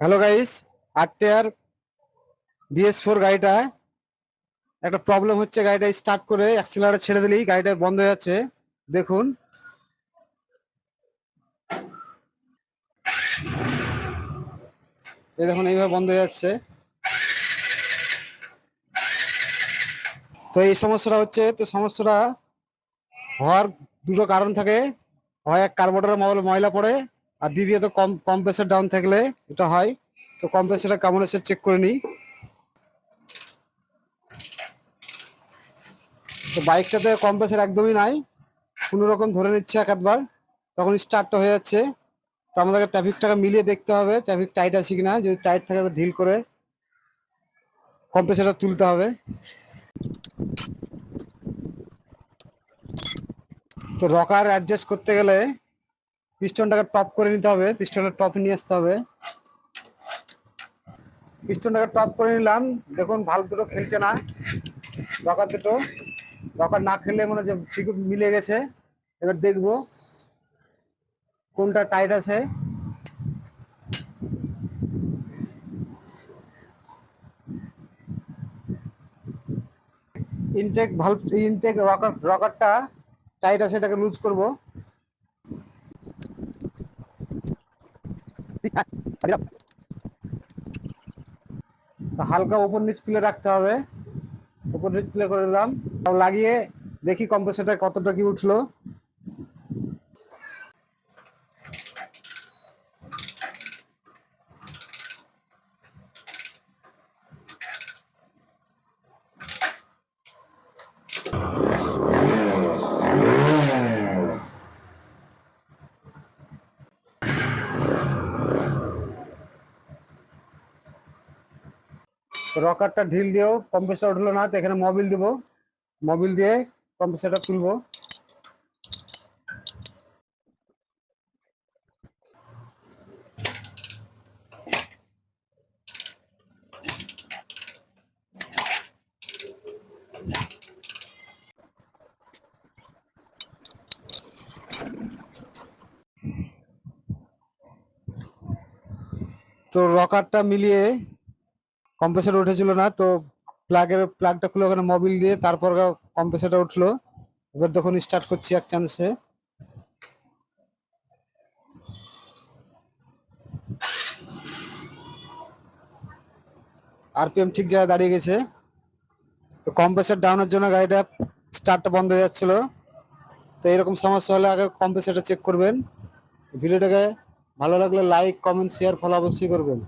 Hello guys, RTR BS4 গাড়িটা একটা problem হচ্ছে। গাড়িটা স্টার্ট করে অ্যাক্সিলারেটর ছেড়ে দিলেই গাড়িটা বন্ধ হয়ে যাচ্ছে। দেখুন, এই দেখুন এইভাবে বন্ধ হয়ে যাচ্ছে। তো এই সমস্যাটা হচ্ছে, তো সমস্যাটা হওয়ার দুটো কারণ থাকে। হয় এক কার্বোরেটরে ময়লা পড়ে, আর দ্বিতীয়ত কম্প্রেসার ডাউন থাকলে এটা হয়। তো কম্প্রেসারটা কেমন এসে চেক করে নিই। তো বাইকটাতে কম্প্রেসার একদমই নাই, কোনো রকম ধরে নিচ্ছে এক আধবার, তখন স্টার্টটা হয়ে যাচ্ছে। তো আমাদেরকে ট্রাফিকটাকে মিলিয়ে দেখতে হবে ট্রাফিক টাইট আছে কিনা। যদি টাইট থাকে তো ঢিল করে কম্প্রেসারটা তুলতে হবে। তো রকার অ্যাডজাস্ট করতে গেলে পিস্টনটাকে টপ করে নিতে হবে, পিস্টনটা টপ নিয়ে আসতে হবে। পিস্টনটাকে টপ করে নিলাম, দেখুন ভাল্ব দুটো খেলছে না, রকার দুটো রকার না খেললে মনে হচ্ছে ঠিক মিলে গেছে। এবার দেখবো কোনটা টাইট আছে। ইনটেক ভাল্ব, ইনটেক রকারটা টাইট আছে, এটাকে লুজ করব। হালকা উপর নিচ প্লে রাখতে হবে, উপর নিচ প্লে করে দিলাম। লাগিয়ে দেখি কম্প্রেসারটা কতটা কি উঠলো। রকারটা ঢিল দিয়েও কম্প্রেসার উঠলো না, তো এখানে মোবিল দিব, মোবিল দিয়ে কম্প্রেসারটা তুলবো। তো রকারটা মিলিয়ে কম্প্রেসার উঠেছিল না, তো প্লাগটা খুলে ওখানে মোবিল দিয়ে তারপর কম্প্রেসারটা উঠলো। এবার দেখুন স্টার্ট করছি এক চান্সে। আরপিএম ঠিক জায়গায় দাঁড়িয়ে গেছে। তো কম্প্রেসার ডাউনের জন্য গাড়িটা স্টার্টটা বন্ধ হয়ে যাচ্ছিল। তো এরকম সমস্যা হলে আগে কম্প্রেসারটা চেক করবেন। ভিডিওটাকে ভালো লাগলে লাইক, কমেন্ট, শেয়ার, ফলো অবশ্যই করবেন।